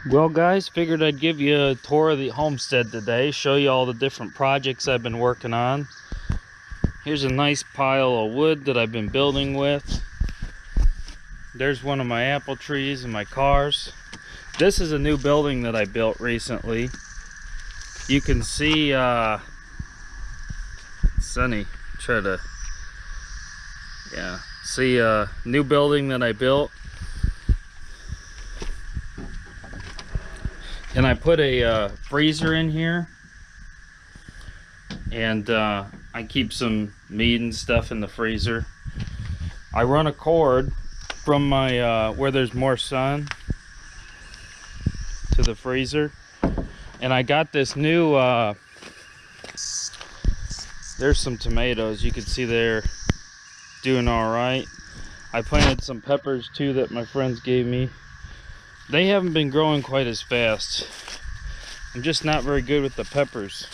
Well guys, figured I'd give you a tour of the homestead today, show you all the different projects I've been working on. Here's a nice pile of wood that I've been building with. There's one of my apple trees and my cars. This is a new building that I built recently. You can see, Sunny, see a new building that I built. And I put a freezer in here, and I keep some meat and stuff in the freezer. I run a cord from my where there's more sun to the freezer, and I got this new there's some tomatoes. You can see they're doing all right. I planted some peppers too that my friends gave me. They haven't been growing quite as fast. I'm just not very good with the peppers.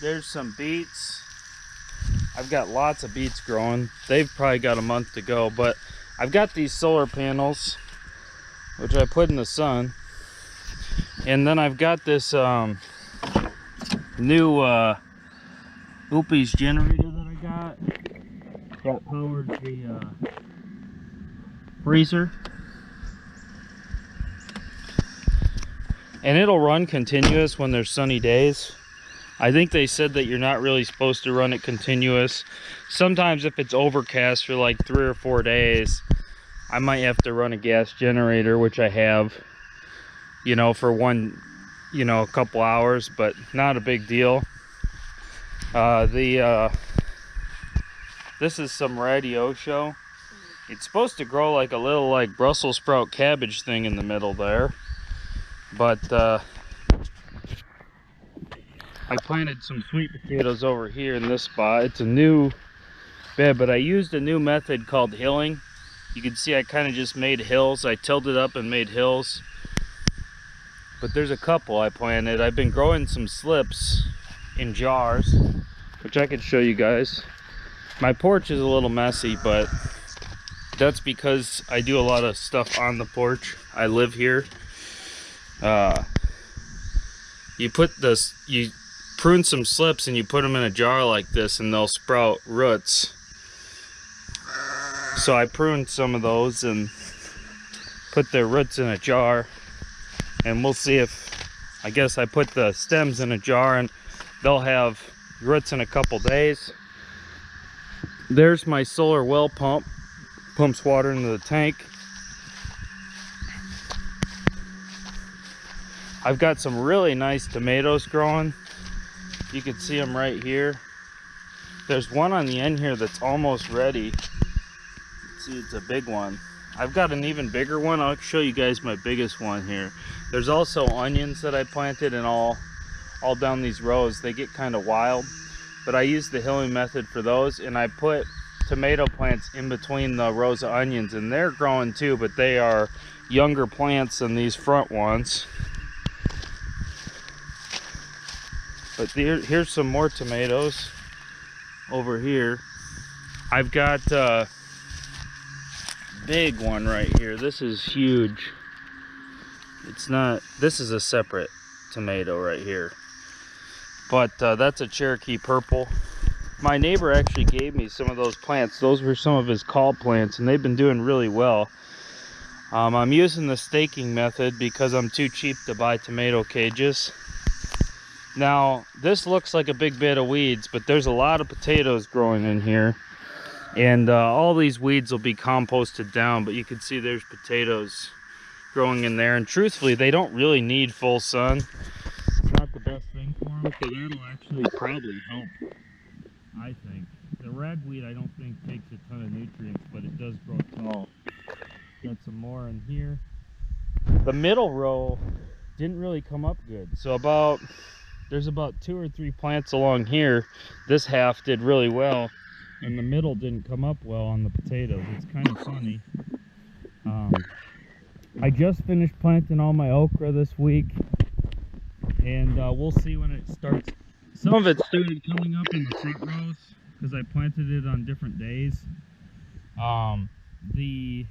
There's some beets. I've got lots of beets growing. They've probably got a month to go, but I've got these solar panels, which I put in the sun. And then I've got this new Oopie's generator that I got that powers the freezer. And it'll run continuous when there's sunny days. I think they said that you're not really supposed to run it continuous. Sometimes if it's overcast for like 3 or 4 days, I might have to run a gas generator, which I have, you know, for a couple hours, but not a big deal. This is some radiocho. It's supposed to grow like a little like Brussels sprout cabbage thing in the middle there. But I planted some sweet potatoes over here in this spot. It's a new bed, but I used a new method called hilling. You can see I kind of just made hills. I tilled it up and made hills. But there's a couple I planted. I've been growing some slips in jars, which I can show you guys. My porch is a little messy, but that's because I do a lot of stuff on the porch. I live here. You prune some slips and you put them in a jar like this, and they'll sprout roots. So I pruned some of those and put their roots in a jar, and we'll see if, I guess I put the stems in a jar and they'll have roots in a couple days. There's my solar well pump, pumps water into the tank. I've got some really nice tomatoes growing. You can see them right here. There's one on the end here that's almost ready. See, it's a big one. I've got an even bigger one. I'll show you guys my biggest one here. There's also onions that I planted and all down these rows. They get kind of wild, but I use the hilling method for those, and I put tomato plants in between the rows of onions, and they're growing too, but they are younger plants than these front ones. But here's some more tomatoes over here. I've got a big one right here. This is huge. This is a separate tomato right here. But that's a Cherokee purple. My neighbor actually gave me some of those plants. Those were some of his call plants, and they've been doing really well. I'm using the staking method because I'm too cheap to buy tomato cages. Now, this looks like a big bed of weeds, but there's a lot of potatoes growing in here. And all these weeds will be composted down, but you can see there's potatoes growing in there. And truthfully, they don't really need full sun. It's not the best thing for them, so that'll actually probably help, I think. The ragweed I don't think takes a ton of nutrients, but it does grow tall. Got some more in here. The middle row didn't really come up good. So there's about 2 or 3 plants along here. This half did really well, and the middle didn't come up well on the potatoes. It's kind of funny. I just finished planting all my okra this week, and we'll see when it starts. Some of it started coming up in the front rows because I planted it on different days. The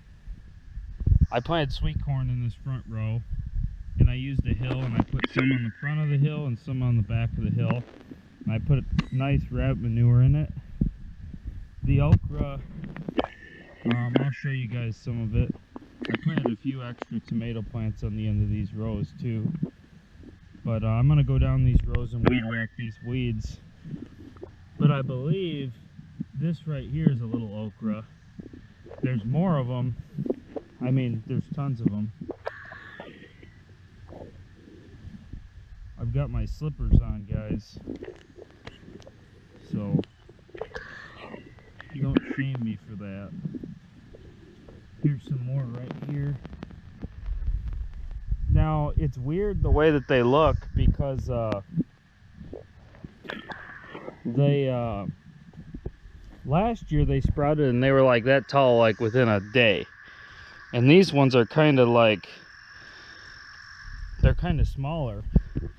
I planted sweet corn in this front row, and I used a hill, and I put some on the front of the hill and some on the back of the hill, and I put nice rabbit manure in it. The okra, I'll show you guys some of it. I planted a few extra tomato plants on the end of these rows too, but I'm going to go down these rows and weed whack these weeds. But I believe this right here is a little okra. There's more of them. I mean, there's tons of them. I've got my slippers on, guys, so don't shame me for that. Here's some more right here. Now, it's weird the way that they look, because last year they sprouted and they were like that tall, like within a day. And these ones are kind of like, they're kind of smaller,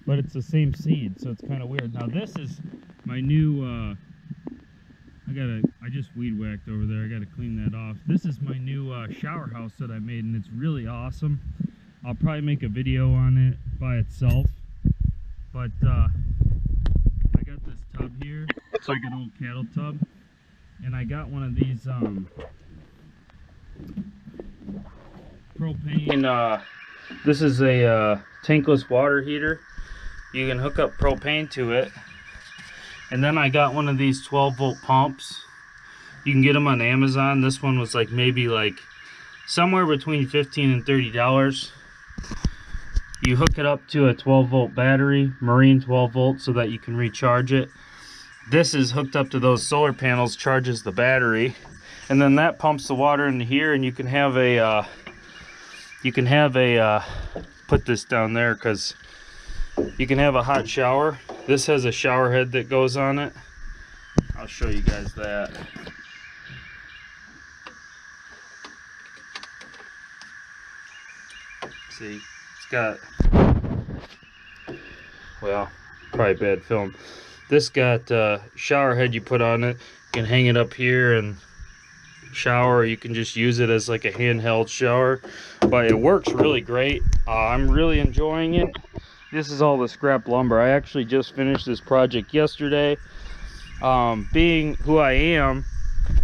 but it's the same seed, so it's kind of weird. Now this is my new, I just weed whacked over there. I gotta clean that off. This is my new shower house that I made, and it's really awesome. I'll probably make a video on it by itself, but I got this tub here. It's like an old cattle tub, and I got one of these propane. This is a tankless water heater. You can hook up propane to it. And then I got one of these 12-volt pumps. You can get them on Amazon. This one was like maybe like somewhere between $15 and $30. You hook it up to a 12-volt battery, marine 12-volt, so that you can recharge it. This is hooked up to those solar panels, charges the battery, and then that pumps the water into here, and you can have a put this down there because you can have a hot shower. This has a shower head that goes on it. I'll show you guys that. See, it's got, well, probably bad film. This got a shower head you put on it. You can hang it up here and shower, or you can just use it as like a handheld shower. But it works really great. I'm really enjoying it. This is all the scrap lumber. I actually just finished this project yesterday. Being who I am,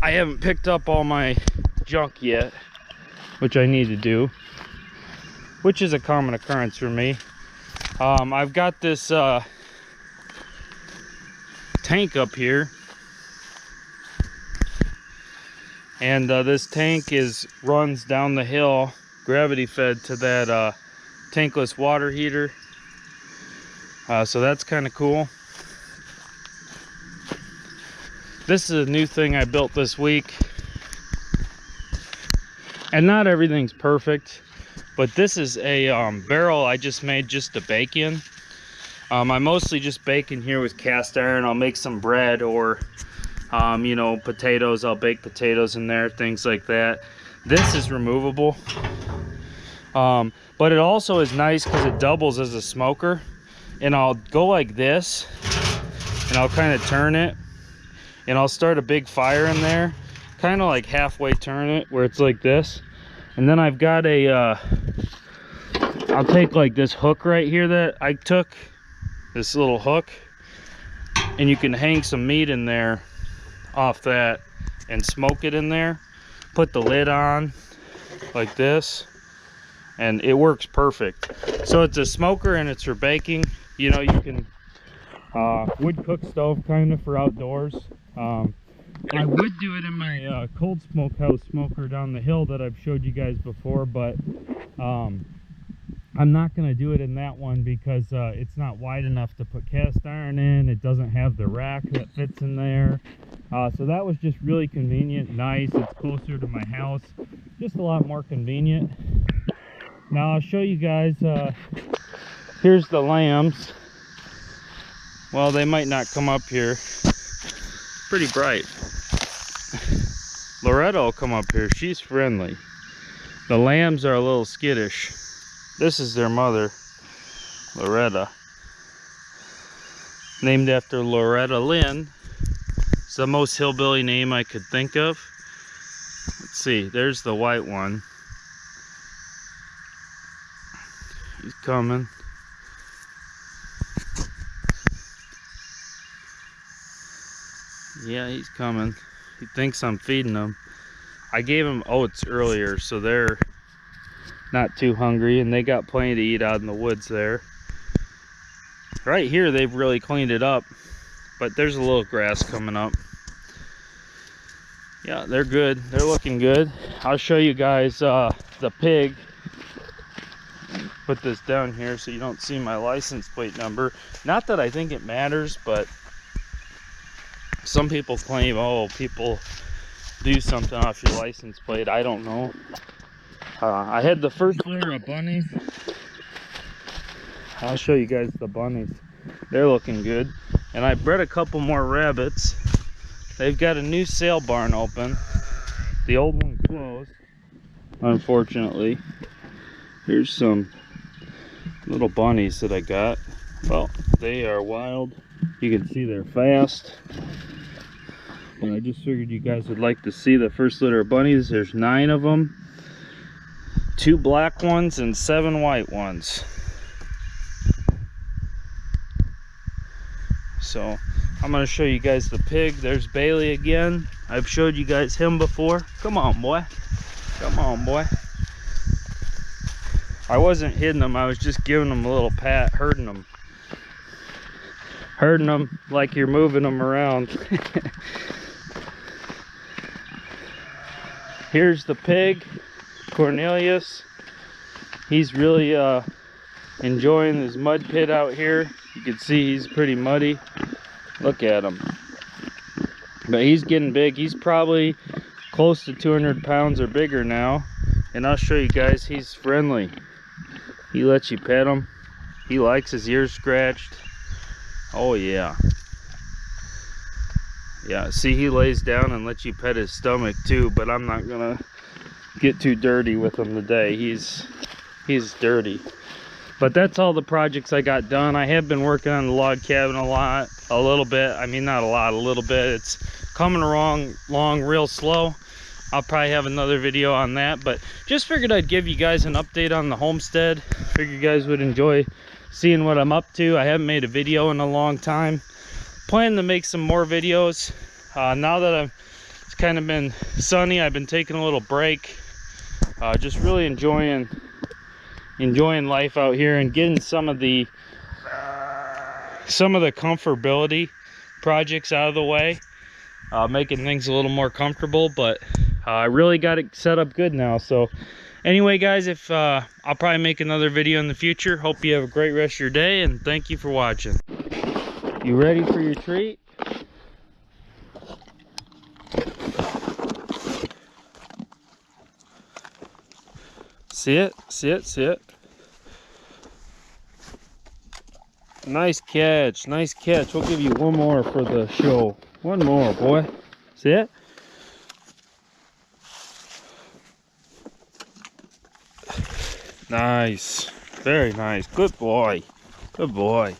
I haven't picked up all my junk yet, which I need to do, which is a common occurrence for me. I've got this tank up here, and this tank runs down the hill, gravity fed to that tankless water heater. So that's kind of cool. This is a new thing I built this week, and not everything's perfect, but this is a barrel I just made just to bake in. I mostly just bake in here with cast iron. I'll make some bread, or you know, potatoes. I'll bake potatoes in there, things like that. This is removable, but it also is nice because it doubles as a smoker. And I'll go like this, and I'll kind of turn it, and I'll start a big fire in there, kind of like halfway turn it where it's like this. And then I've got I'll take like this hook right here that I took, this little hook, and you can hang some meat in there off that and smoke it in there. Put the lid on like this, and it works perfect. So it's a smoker and it's for baking. You know, you can wood cook stove kind of for outdoors. I would do it in my cold smokehouse smoker down the hill that I've showed you guys before, but I'm not going to do it in that one because it's not wide enough to put cast iron in. It doesn't have the rack that fits in there. So that was just really convenient, nice. It's closer to my house, just a lot more convenient. Now I'll show you guys, here's the lambs. Well, they might not come up here. Pretty bright. Loretta will come up here. She's friendly. The lambs are a little skittish. This is their mother, Loretta. Named after Loretta Lynn. It's the most hillbilly name I could think of. Let's see, there's the white one. He's coming. Yeah, he's coming. He thinks I'm feeding him. I gave him oats earlier, so they're not too hungry, and they got plenty to eat out in the woods there. Right here, they've really cleaned it up, but there's a little grass coming up. Yeah, they're good. They're looking good. I'll show you guys the pig. Put this down here so you don't see my license plate number. Not that I think it matters, but some people claim, oh, people do something off your license plate. I don't know. I had the first litter of bunnies. I'll show you guys the bunnies. They're looking good. And I bred a couple more rabbits. They've got a new sale barn open. The old one closed, unfortunately. Here's some little bunnies that I got. Well, they are wild. You can see they're fast. And I just figured you guys would like to see the first litter of bunnies. There's 9 of them. 2 black ones and 7 white ones. So I'm going to show you guys the pig. There's Bailey again. I've showed you guys him before. Come on, boy. Come on, boy. I wasn't hitting him. I was just giving him a little pat, herding him. Herding him like you're moving him around. Here's the pig, Cornelius. He's really enjoying his mud pit out here. You can see he's pretty muddy. Look at him. But he's getting big. He's probably close to 200 pounds or bigger now. And I'll show you guys, he's friendly. He lets you pet him. He likes his ears scratched. Oh yeah. Yeah, see, he lays down and lets you pet his stomach too, but I'm not gonna get too dirty with him today. He's dirty. But that's all the projects I got done. I have been working on the log cabin a little bit. I mean, not a lot, a little bit. It's coming along real slow. I'll probably have another video on that, but just figured I'd give you guys an update on the homestead. Figured you guys would enjoy seeing what I'm up to. I haven't made a video in a long time. Planning to make some more videos. Now that it's kind of been sunny, I've been taking a little break. Just really enjoying life out here and getting some of the comfortability projects out of the way, making things a little more comfortable. But I really got it set up good now. So anyway, guys, if I'll probably make another video in the future. Hope you have a great rest of your day, and thank you for watching. You ready for your treat? See it? See it? See it? Nice catch. Nice catch. We'll give you one more for the show. One more, boy. See it? Nice. Very nice. Good boy. Good boy.